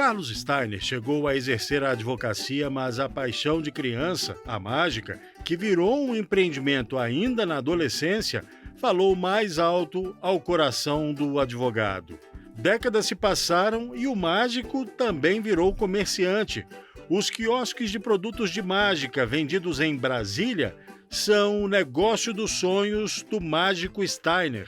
Carlos Steiner chegou a exercer a advocacia, mas a paixão de criança, a mágica, que virou um empreendimento ainda na adolescência, falou mais alto ao coração do advogado. Décadas se passaram e o mágico também virou comerciante. Os quiosques de produtos de mágica vendidos em Brasília são o negócio dos sonhos do mágico Steiner.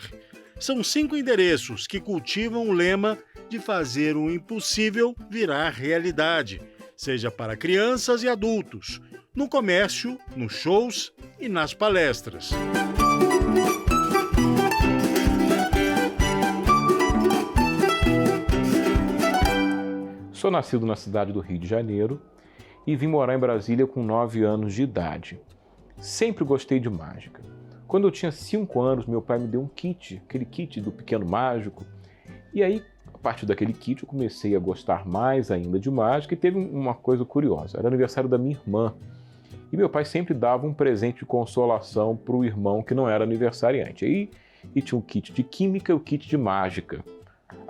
São 5 endereços que cultivam o lema de fazer o impossível virar realidade, seja para crianças e adultos, no comércio, nos shows e nas palestras. Sou nascido na cidade do Rio de Janeiro e vim morar em Brasília com 9 anos de idade. Sempre gostei de mágica. Quando eu tinha 5 anos, meu pai me deu um kit, aquele kit do Pequeno Mágico. E aí, a partir daquele kit, eu comecei a gostar mais ainda de mágica e teve uma coisa curiosa. Era aniversário da minha irmã. E meu pai sempre dava um presente de consolação para o irmão que não era aniversariante. E tinha um kit de química e o kit de mágica.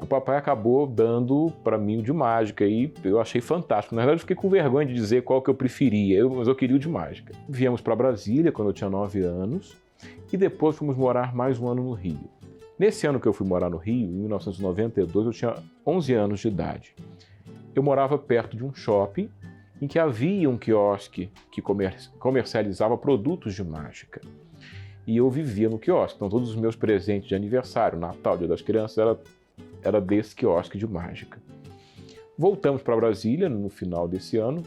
O papai acabou dando para mim o de mágica e eu achei fantástico. Na verdade, eu fiquei com vergonha de dizer qual que eu preferia, mas eu queria o de mágica. Viemos para Brasília quando eu tinha 9 anos e depois fomos morar mais um ano no Rio. Nesse ano que eu fui morar no Rio, em 1992, eu tinha 11 anos de idade. Eu morava perto de um shopping em que havia um quiosque que comercializava produtos de mágica. E eu vivia no quiosque, então todos os meus presentes de aniversário, Natal, Dia das Crianças, era desse quiosque de mágica. Voltamos para Brasília no final desse ano,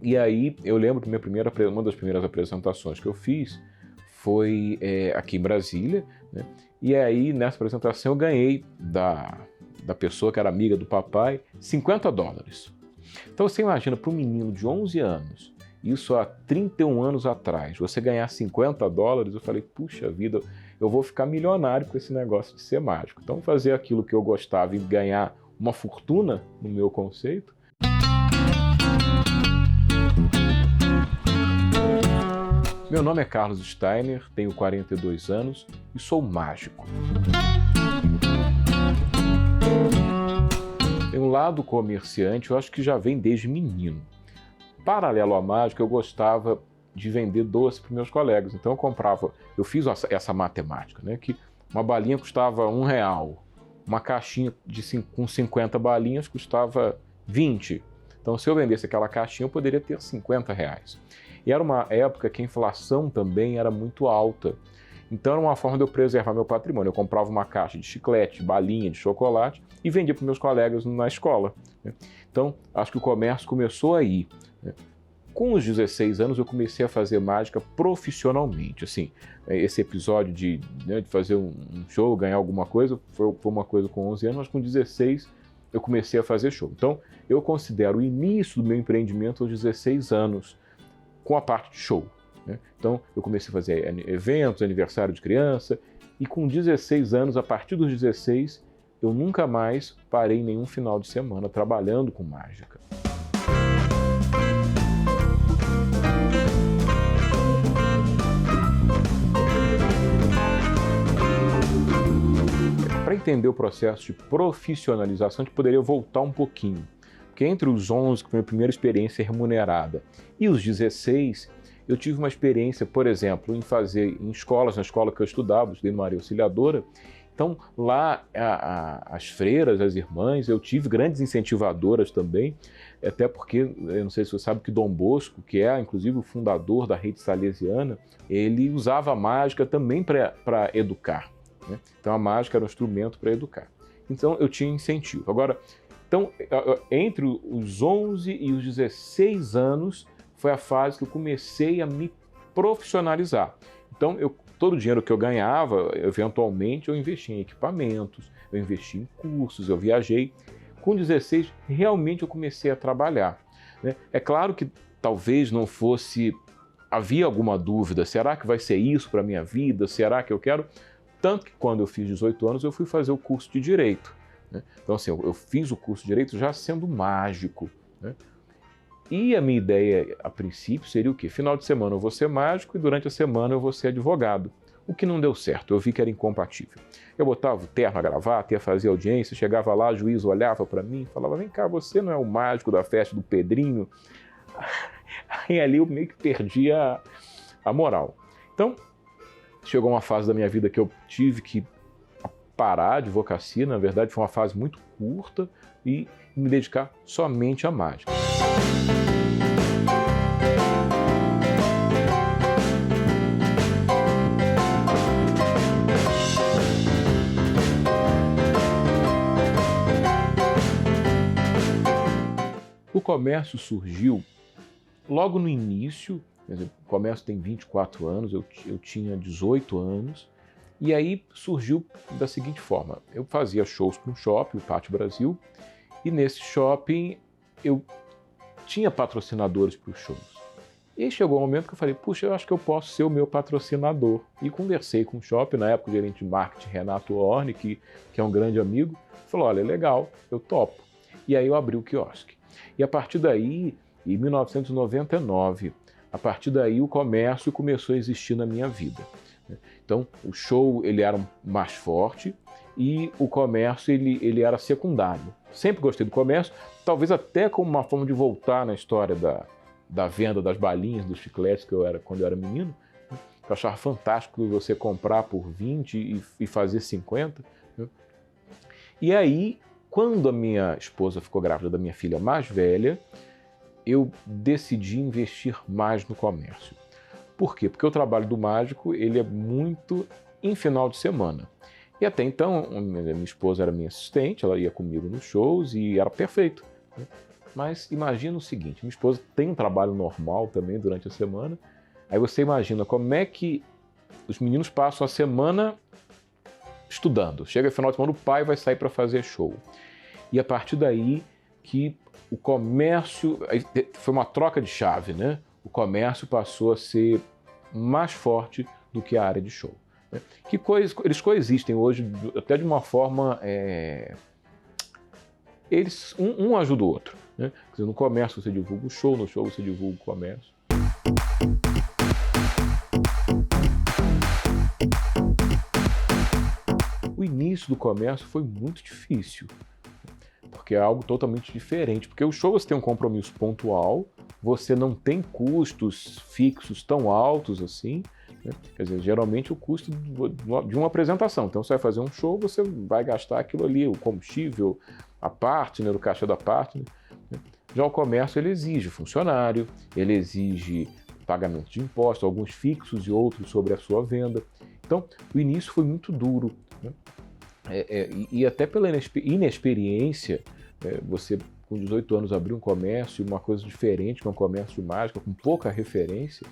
e aí eu lembro que uma das primeiras apresentações que eu fiz foi aqui em Brasília, né? E aí nessa apresentação eu ganhei da pessoa que era amiga do papai $50. Então você imagina, para um menino de 11 anos, isso há 31 anos atrás, você ganhar $50, eu falei, puxa vida, eu vou ficar milionário com esse negócio de ser mágico. Então fazer aquilo que eu gostava e ganhar uma fortuna, no meu conceito. Meu nome é Carlos Steiner, tenho 42 anos e sou mágico. Tem um lado comerciante, eu acho que já vem desde menino. Paralelo à mágica, eu gostava de vender doce para meus colegas. Então eu fiz essa matemática, né? Que uma balinha custava R$1, uma caixinha com 50 balinhas custava 20. Então se eu vendesse aquela caixinha, eu poderia ter R$50. E era uma época que a inflação também era muito alta. Então era uma forma de eu preservar meu patrimônio. Eu comprava uma caixa de chiclete, de balinha, de chocolate e vendia para meus colegas na escola, né? Então acho que o comércio começou aí, né? Com os 16 anos eu comecei a fazer mágica profissionalmente. Assim, esse episódio de fazer um show, ganhar alguma coisa, foi uma coisa com 11 anos, mas com 16 eu comecei a fazer show. Então eu considero o início do meu empreendimento aos 16 anos, com a parte de show, né? Então eu comecei a fazer eventos, aniversário de criança, e com 16 anos, a partir dos 16, eu nunca mais parei nenhum final de semana trabalhando com mágica. Para entender o processo de profissionalização, a gente poderia voltar um pouquinho. Porque entre os 11, que foi a minha primeira experiência remunerada, e os 16, eu tive uma experiência, por exemplo, em fazer em escolas, na escola que eu estudava, eu estudei numa área auxiliadora. Então lá as freiras, as irmãs, eu tive grandes incentivadoras também, até porque, eu não sei se você sabe que Dom Bosco, que é inclusive o fundador da rede salesiana, ele usava a mágica também para educar, né? Então a mágica era um instrumento para educar. Então eu tinha incentivo. Agora, então, entre os 11 e os 16 anos foi a fase que eu comecei a me profissionalizar. Então, todo o dinheiro que eu ganhava, eventualmente, eu investia em equipamentos, eu investia em cursos, eu viajei. Com 16, realmente eu comecei a trabalhar, né? É claro que talvez não fosse... Havia alguma dúvida, será que vai ser isso para a minha vida? Será que eu quero? Tanto que quando eu fiz 18 anos, eu fui fazer o curso de Direito, né? Então, assim, eu fiz o curso de Direito já sendo mágico, né? E a minha ideia, a princípio, seria o quê? Final de semana eu vou ser mágico e durante a semana eu vou ser advogado. o que não deu certo, eu vi que era incompatível. Eu botava o terno, a gravata, ia fazer audiência, chegava lá, o juiz olhava para mim e falava, vem cá, você não é o mágico da festa do Pedrinho? Aí ali eu meio que perdi a moral. Então, chegou uma fase da minha vida que eu tive que parar a advocacia, na verdade foi uma fase muito curta, e me dedicar somente à mágica. O comércio surgiu logo no início, quer dizer, o comércio tem 24 anos, eu tinha 18 anos, e aí surgiu da seguinte forma, eu fazia shows para um shopping, o Pátio Brasil, e nesse shopping eu tinha patrocinadores para os shows. E aí chegou um momento que eu falei, puxa, eu acho que eu posso ser o meu patrocinador. E conversei com o shopping, na época o gerente de marketing Renato Orne, que é um grande amigo, falou, olha, legal, eu topo. E aí eu abri o quiosque. E a partir daí, em 1999, a partir daí o comércio começou a existir na minha vida. Então, o show ele era mais forte e o comércio ele era secundário. Sempre gostei do comércio, talvez até como uma forma de voltar na história da venda das balinhas, dos chicletes que eu era quando eu era menino. Eu achava fantástico você comprar por 20 e fazer 50. E aí, quando a minha esposa ficou grávida da minha filha mais velha, eu decidi investir mais no comércio. Por quê? Porque o trabalho do mágico ele é muito em final de semana. E até então, minha esposa era minha assistente, ela ia comigo nos shows e era perfeito. Mas imagina o seguinte, minha esposa tem um trabalho normal também durante a semana, aí você imagina como é que os meninos passam a semana estudando. Chega final de semana, o pai vai sair para fazer show. E a partir daí que o comércio, foi uma troca de chave, né? O comércio passou a ser mais forte do que a área de show. Né? Eles coexistem hoje até de uma forma... um ajuda o outro. Né? Quer dizer, no comércio você divulga o show, no show você divulga o comércio. O início do comércio foi muito difícil, porque é algo totalmente diferente. Porque o show você tem um compromisso pontual, você não tem custos fixos tão altos assim, né? Quer dizer, geralmente o custo de uma apresentação. Então você vai fazer um show, você vai gastar aquilo ali, o combustível, a partner, o caixa da partner. Já o comércio ele exige funcionário, ele exige pagamento de impostos, alguns fixos e outros sobre a sua venda. Então, o início foi muito duro. Né? E até pela inexperiência, você com 18 anos abrir um comércio, uma coisa diferente, que é um comércio de mágica, com pouca referência,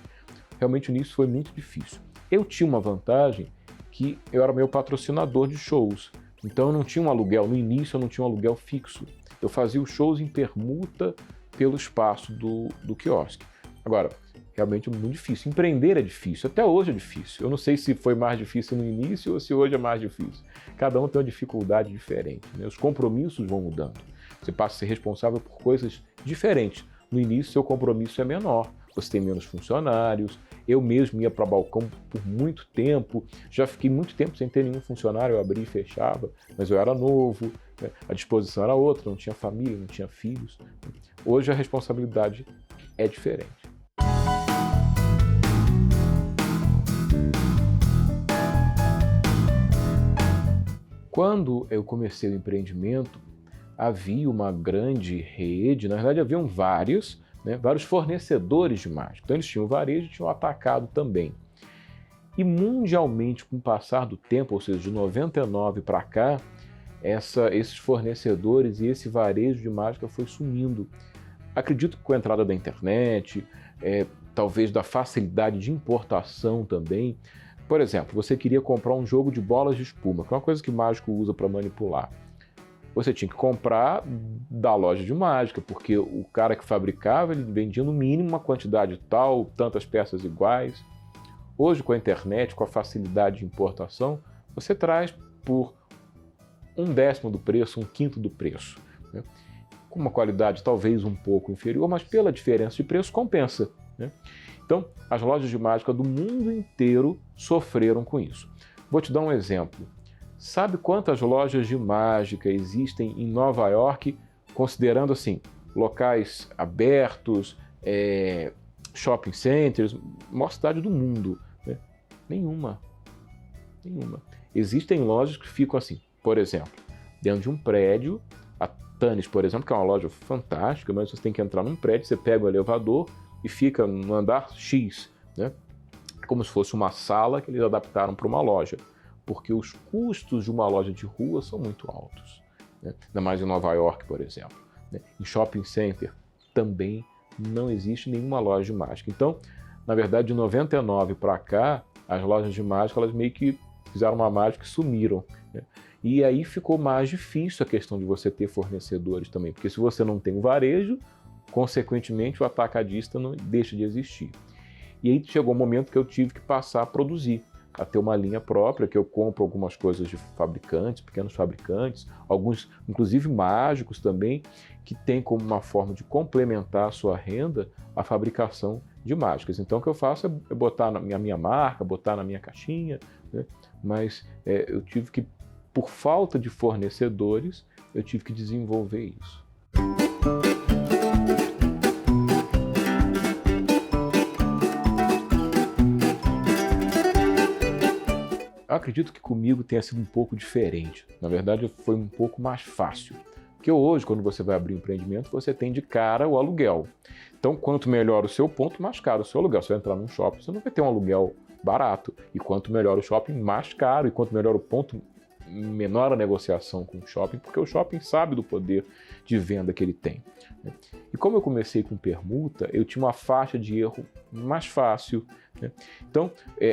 realmente o início foi muito difícil. Eu tinha uma vantagem que eu era meu patrocinador de shows, então eu não tinha um aluguel, no início eu não tinha um aluguel fixo. Eu fazia os shows em permuta pelo espaço do quiosque. Agora, realmente é muito difícil. Empreender é difícil, até hoje é difícil. Eu não sei se foi mais difícil no início ou se hoje é mais difícil. Cada um tem uma dificuldade diferente, né? Os compromissos vão mudando. Você passa a ser responsável por coisas diferentes. No início, seu compromisso é menor, você tem menos funcionários. Eu mesmo ia para o balcão por muito tempo, já fiquei muito tempo sem ter nenhum funcionário, eu abria e fechava, mas eu era novo, né? A disposição era outra, não tinha família, não tinha filhos. Hoje a responsabilidade é diferente. Quando eu comecei o empreendimento, havia uma grande rede, na verdade haviam vários fornecedores de mágica. Então eles tinham o varejo e tinham o atacado também. E mundialmente, com o passar do tempo, ou seja, de 99 para cá, esses fornecedores e esse varejo de mágica foi sumindo. Acredito que com a entrada da internet, talvez da facilidade de importação também. Por exemplo, você queria comprar um jogo de bolas de espuma, que é uma coisa que o mágico usa para manipular. Você tinha que comprar da loja de mágica, porque o cara que fabricava, ele vendia no mínimo uma quantidade tal, tantas peças iguais. Hoje, com a internet, com a facilidade de importação, você traz por 1/10 do preço, 1/5 do preço. Né? Com uma qualidade talvez um pouco inferior, mas pela diferença de preço compensa. Né? Então, as lojas de mágica do mundo inteiro sofreram com isso. Vou te dar um exemplo. Sabe quantas lojas de mágica existem em Nova York, considerando assim, locais abertos, shopping centers, maior cidade do mundo? Né? Nenhuma. Existem lojas que ficam assim, por exemplo, dentro de um prédio, a Tannis, por exemplo, que é uma loja fantástica, mas você tem que entrar num prédio, você pega o elevador e fica no andar X, né? Como se fosse uma sala que eles adaptaram para uma loja, porque os custos de uma loja de rua são muito altos, né? Ainda mais em Nova York, por exemplo, né? Em shopping center também não existe nenhuma loja de mágica. Então, na verdade, de 99 para cá, as lojas de mágica, elas meio que fizeram uma mágica e sumiram, né? E aí ficou mais difícil a questão de você ter fornecedores também, porque se você não tem o varejo, consequentemente o atacadista não deixa de existir. E aí chegou um momento que eu tive que passar a produzir, a ter uma linha própria, que eu compro algumas coisas de fabricantes, pequenos fabricantes, alguns inclusive mágicos também, que tem como uma forma de complementar a sua renda a fabricação de mágicas. Então o que eu faço é botar na minha marca, botar na minha caixinha, né? Mas eu tive que, por falta de fornecedores, eu tive que desenvolver isso. Eu acredito que comigo tenha sido um pouco diferente. Na verdade, foi um pouco mais fácil. Porque hoje, quando você vai abrir um empreendimento, você tem de cara o aluguel. Então, quanto melhor o seu ponto, mais caro o seu aluguel. Se você entrar num shopping, você não vai ter um aluguel barato. E quanto melhor o shopping, mais caro. E quanto melhor o ponto, menor a negociação com o shopping, porque o shopping sabe do poder de venda que ele tem. E como eu comecei com permuta, eu tinha uma faixa de erro mais fácil, né? Então,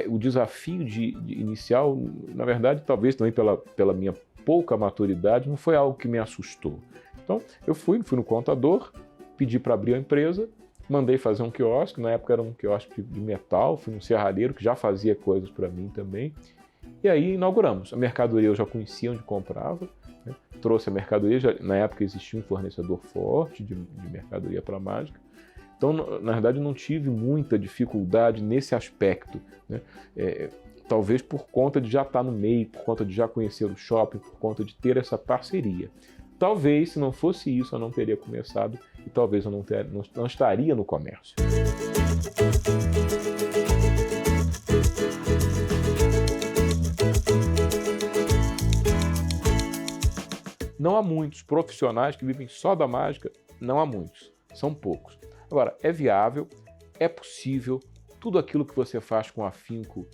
o desafio inicial, na verdade, talvez também pela minha pouca maturidade, não foi algo que me assustou. Então, eu fui no contador, pedi para abrir a empresa, mandei fazer um quiosque, na época era um quiosque de metal, fui num serralheiro que já fazia coisas para mim também, e aí inauguramos. A mercadoria eu já conhecia onde comprava, né? Trouxe a mercadoria, na época existia um fornecedor forte de mercadoria para mágica. Então, na verdade, eu não tive muita dificuldade nesse aspecto, né? Talvez por conta de já estar no meio, por conta de já conhecer o shopping, por conta de ter essa parceria. Talvez, se não fosse isso, eu não teria começado e talvez eu não estaria no comércio. Não há muitos profissionais que vivem só da mágica, não há muitos, são poucos. Agora, é viável, é possível, tudo aquilo que você faz com afinco,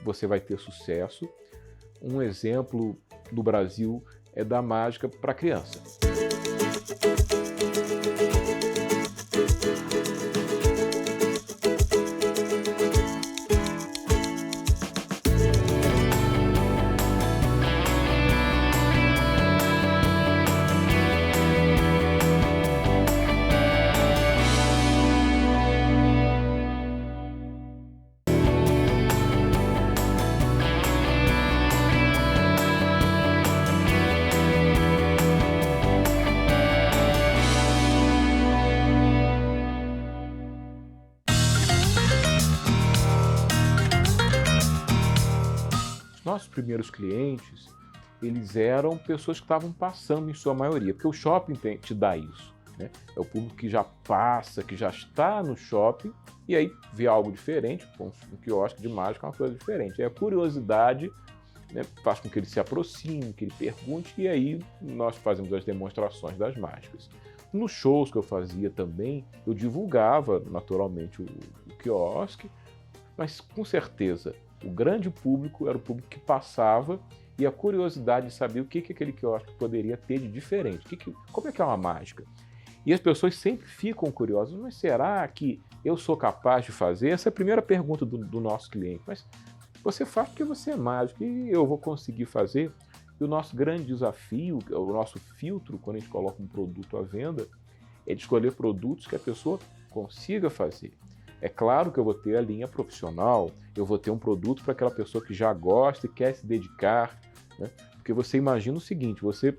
você vai ter sucesso. Um exemplo do Brasil é da mágica para criança. Nossos primeiros clientes, eles eram pessoas que estavam passando em sua maioria, porque o shopping te dá isso, né? É o público que já passa, que já está no shopping e aí vê algo diferente, um quiosque de mágica é uma coisa diferente. Aí a curiosidade, né, faz com que ele se aproxime, que ele pergunte e aí nós fazemos as demonstrações das mágicas. Nos shows que eu fazia também, eu divulgava naturalmente o quiosque, mas com certeza o grande público era o público que passava e a curiosidade de saber o que aquele quiosque poderia ter de diferente, como é que é uma mágica. E as pessoas sempre ficam curiosas, mas será que eu sou capaz de fazer? Essa é a primeira pergunta do nosso cliente. Mas você faz porque você é mágico e eu vou conseguir fazer? E o nosso grande desafio, o nosso filtro, quando a gente coloca um produto à venda, é de escolher produtos que a pessoa consiga fazer. É claro que eu vou ter a linha profissional, eu vou ter um produto para aquela pessoa que já gosta e quer se dedicar, né? Porque você imagina o seguinte, você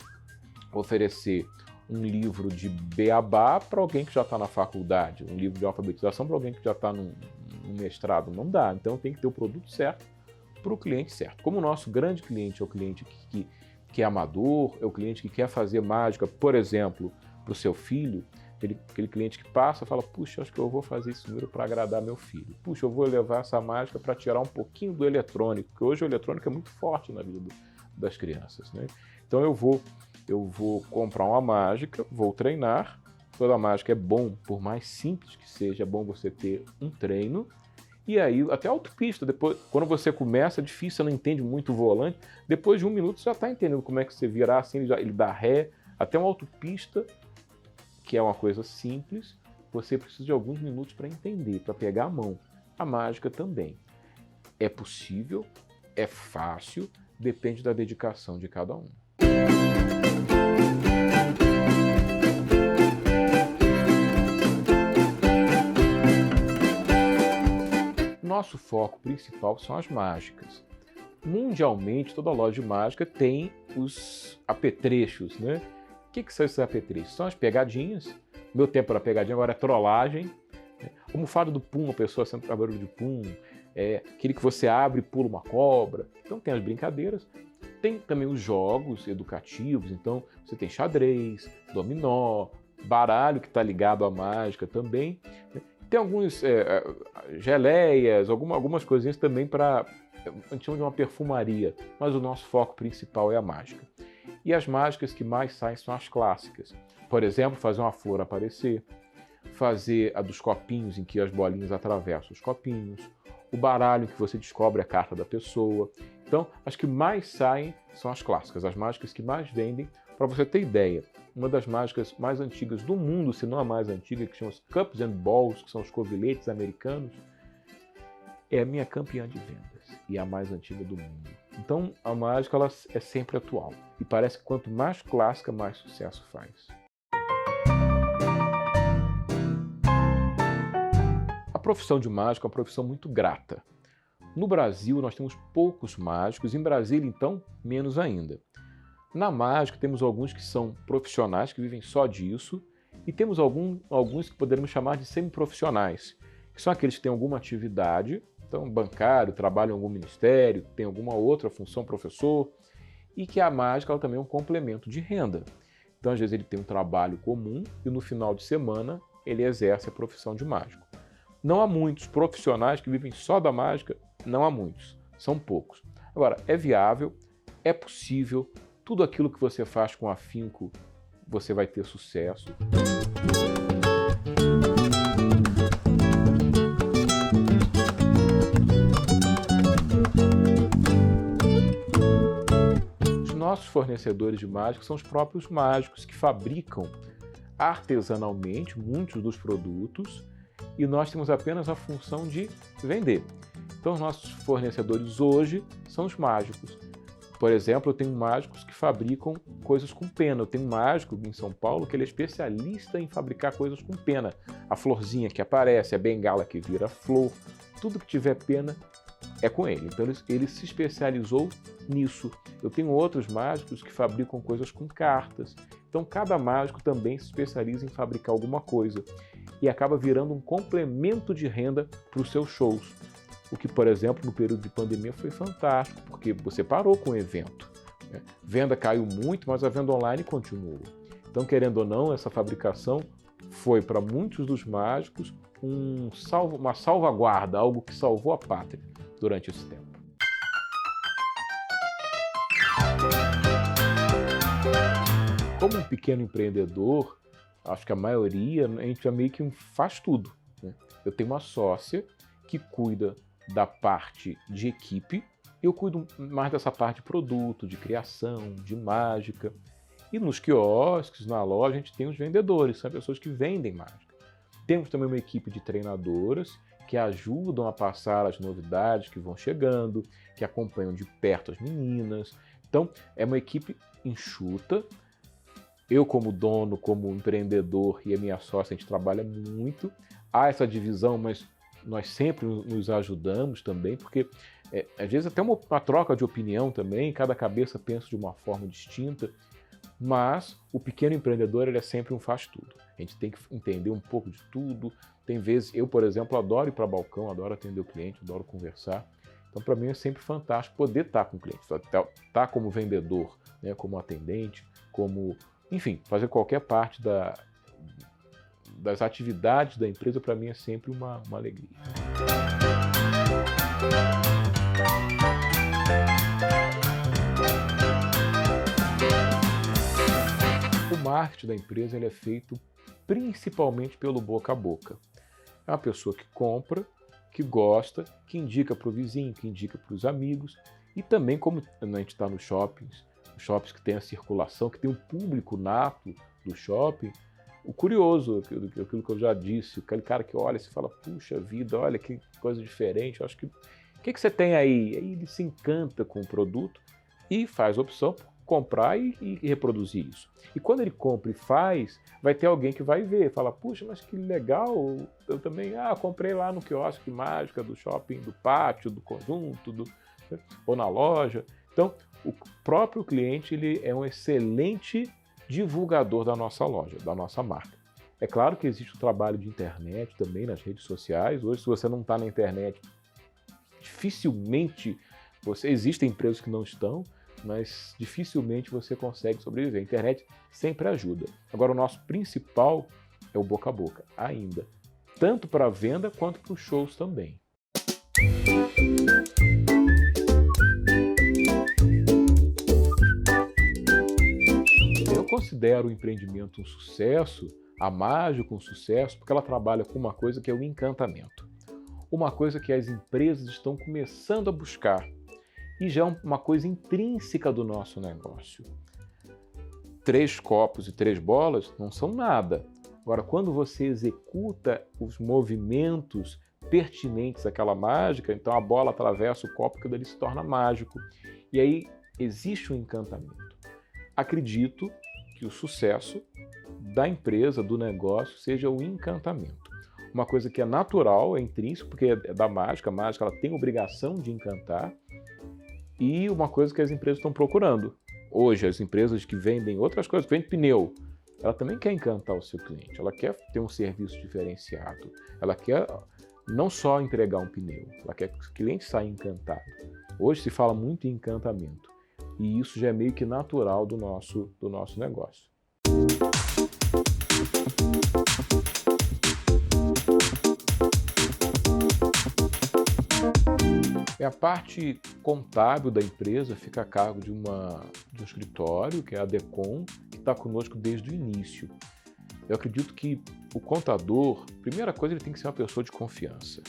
oferecer um livro de beabá para alguém que já está na faculdade, um livro de alfabetização para alguém que já está um mestrado, não dá. Então tem que ter o produto certo para o cliente certo. Como o nosso grande cliente é o cliente que é amador, é o cliente que quer fazer mágica, por exemplo, para o seu filho, aquele cliente que passa e fala, puxa, acho que eu vou fazer esse número para agradar meu filho. Puxa, eu vou levar essa mágica para tirar um pouquinho do eletrônico, porque hoje o eletrônico é muito forte na vida das crianças, né? Então eu vou comprar uma mágica, vou treinar. Toda mágica é bom, por mais simples que seja, é bom você ter um treino. E aí, até autopista, depois, quando você começa, é difícil, você não entende muito o volante. Depois de 1 minuto, você já está entendendo como é que você virar, assim, ele dá ré. Até uma autopista, que é uma coisa simples, você precisa de alguns minutos para entender, para pegar a mão. A mágica também. É possível, é fácil, depende da dedicação de cada um. Nosso foco principal são as mágicas. Mundialmente, toda loja de mágica tem os apetrechos, né? O que são esses apetrechos? São as pegadinhas. Meu tempo era pegadinha, agora é trollagem. O almofado do pum, a pessoa sendo trabalhador de pum. Aquele que você abre e pula uma cobra. Então tem as brincadeiras. Tem também os jogos educativos. Então você tem xadrez, dominó, baralho que está ligado à mágica também. Tem alguns geleias, algumas coisinhas também para, a gente chama de uma perfumaria, mas o nosso foco principal é a mágica. E as mágicas que mais saem são as clássicas. Por exemplo, fazer uma flor aparecer, fazer a dos copinhos em que as bolinhas atravessam os copinhos, o baralho em que você descobre a carta da pessoa. Então, as que mais saem são as clássicas, as mágicas que mais vendem. Para você ter ideia, uma das mágicas mais antigas do mundo, se não a mais antiga, que chama-se Cups and Balls, que são os coviletes americanos, é a minha campeã de vendas e a mais antiga do mundo. Então, a mágica ela é sempre atual e parece que quanto mais clássica, mais sucesso faz. A profissão de mágico é uma profissão muito grata. No Brasil, nós temos poucos mágicos, em Brasília, então, menos ainda. Na mágica, temos alguns que são profissionais, que vivem só disso, e temos alguns que poderíamos chamar de semiprofissionais, que são aqueles que têm alguma atividade, então bancário, trabalham em algum ministério, tem alguma outra função, professor, e que a mágica ela também é um complemento de renda. Então, às vezes, ele tem um trabalho comum e no final de semana ele exerce a profissão de mágico. Não há muitos profissionais que vivem só da mágica, não há muitos, são poucos. Agora, é viável, é possível, tudo aquilo que você faz com afinco, você vai ter sucesso. Os nossos fornecedores de mágica são os próprios mágicos que fabricam artesanalmente muitos dos produtos e nós temos apenas a função de vender. Então, os nossos fornecedores hoje são os mágicos. Por exemplo, eu tenho mágicos que fabricam coisas com pena. Eu tenho um mágico em São Paulo que ele é especialista em fabricar coisas com pena. A florzinha que aparece, a bengala que vira flor, tudo que tiver pena é com ele. Então ele se especializou nisso. Eu tenho outros mágicos que fabricam coisas com cartas. Então cada mágico também se especializa em fabricar alguma coisa e acaba virando um complemento de renda para os seus shows. O que, por exemplo, no período de pandemia foi fantástico, porque você parou com o evento. Venda caiu muito, mas a venda online continuou. Então, querendo ou não, essa fabricação foi para muitos dos mágicos uma salvaguarda, algo que salvou a pátria durante esse tempo. Como um pequeno empreendedor, acho que a maioria, a gente meio que faz tudo, né? Eu tenho uma sócia que cuida da parte de equipe, eu cuido mais dessa parte de produto, de criação, de mágica. E nos quiosques, na loja, a gente tem os vendedores, são pessoas que vendem mágica. Temos também uma equipe de treinadoras que ajudam a passar as novidades que vão chegando, que acompanham de perto as meninas. Então, é uma equipe enxuta. Eu, como dono, como empreendedor e a minha sócia, a gente trabalha muito. Há essa divisão, mas nós sempre nos ajudamos também, porque às vezes até uma troca de opinião também, cada cabeça pensa de uma forma distinta, Mas o pequeno empreendedor, ele é sempre um faz-tudo. A gente tem que entender um pouco de tudo. Tem vezes, eu, por exemplo, adoro ir para balcão, adoro atender o cliente, adoro conversar. Então, para mim, é sempre fantástico poder estar com o cliente, estar como vendedor, né, como atendente, enfim, fazer qualquer parte das atividades da empresa, para mim, é sempre uma alegria. O marketing da empresa ele é feito principalmente pelo boca a boca. É uma pessoa que compra, que gosta, que indica para o vizinho, que indica para os amigos, e também como a gente está nos shoppings que tem a circulação, que tem um público nato do shopping, o curioso, aquilo que eu já disse, aquele cara que olha e fala, puxa vida, olha que coisa diferente, eu acho que o que você tem aí? Aí ele se encanta com o produto e faz a opção por comprar e reproduzir isso. E quando ele compra e faz, vai ter alguém que vai ver, fala, puxa, mas que legal, eu também, comprei lá no quiosque mágica do shopping, do pátio, do conjunto, ou na loja. Então, o próprio cliente ele é um excelente divulgador da nossa loja, da nossa marca. É claro que existe o trabalho de internet também nas redes sociais. Hoje, se você não está na internet, dificilmente existem empresas que não estão, mas dificilmente você consegue sobreviver. A internet sempre ajuda. Agora, o nosso principal é o boca a boca, ainda. Tanto para a venda quanto para os shows também. Eu considero o empreendimento um sucesso, a Mágica um sucesso, porque ela trabalha com uma coisa que é o encantamento. Uma coisa que as empresas estão começando a buscar e já é uma coisa intrínseca do nosso negócio. 3 copos e 3 bolas não são nada. Agora, quando você executa os movimentos pertinentes àquela mágica, então a bola atravessa o copo e aquilo ali se torna mágico. E aí existe um encantamento. Acredito que o sucesso da empresa, do negócio, seja o encantamento. Uma coisa que é natural, é intrínseco, porque é da mágica. A mágica ela tem obrigação de encantar. E uma coisa que as empresas estão procurando. Hoje, as empresas que vendem outras coisas, vendem pneu, ela também quer encantar o seu cliente. Ela quer ter um serviço diferenciado. Ela quer não só entregar um pneu, ela quer que o cliente saia encantado. Hoje se fala muito em encantamento. E isso já é meio que natural do nosso negócio. A parte contábil da empresa fica a cargo de um escritório, que é a Decom, que está conosco desde o início. Eu acredito que o contador, primeira coisa, ele tem que ser uma pessoa de confiança.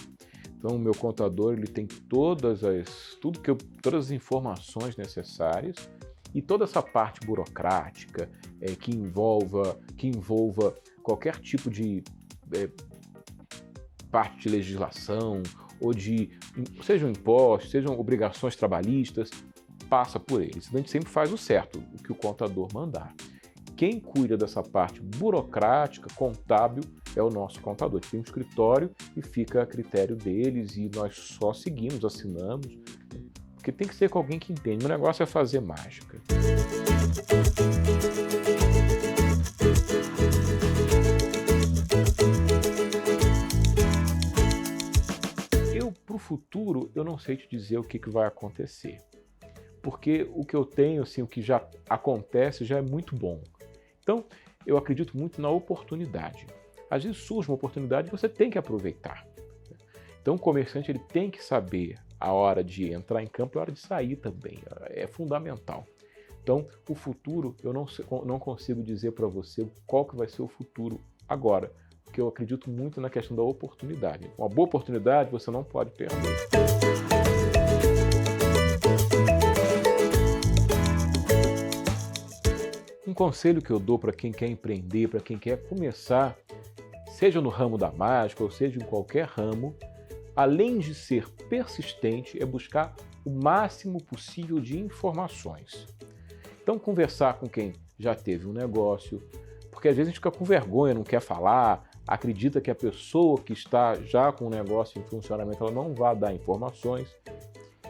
Então, o meu contador ele tem todas as informações necessárias e toda essa parte burocrática que envolva qualquer tipo de parte de legislação, ou sejam impostos, sejam obrigações trabalhistas, passa por ele. Senão a gente sempre faz o certo, o que o contador mandar. Quem cuida dessa parte burocrática, contábil, é o nosso contador. A gente tem um escritório e fica a critério deles e nós só seguimos, assinamos, porque tem que ser com alguém que entende. O negócio é fazer mágica. Para o futuro, eu não sei te dizer o que vai acontecer. Porque o que eu tenho, assim, o que já acontece, já é muito bom. Então, eu acredito muito na oportunidade. Às vezes surge uma oportunidade e você tem que aproveitar. Então, o comerciante ele tem que saber a hora de entrar em campo e a hora de sair também. É fundamental. Então, o futuro, eu não consigo dizer para você qual que vai ser o futuro agora. Porque eu acredito muito na questão da oportunidade. Uma boa oportunidade você não pode perder. Um conselho que eu dou para quem quer empreender, para quem quer começar, seja no ramo da mágica ou seja em qualquer ramo, além de ser persistente, é buscar o máximo possível de informações. Então, conversar com quem já teve um negócio, porque às vezes a gente fica com vergonha, não quer falar, acredita que a pessoa que está já com o negócio em funcionamento ela não vai dar informações.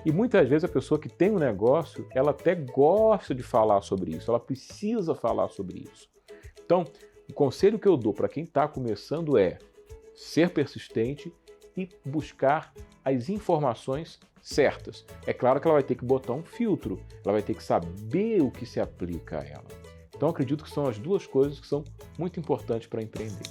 E muitas vezes a pessoa que tem um negócio, ela até gosta de falar sobre isso, ela precisa falar sobre isso. Então, o conselho que eu dou para quem está começando é ser persistente e buscar as informações certas. É claro que ela vai ter que botar um filtro, ela vai ter que saber o que se aplica a ela. Então, acredito que são as duas coisas que são muito importantes para empreender.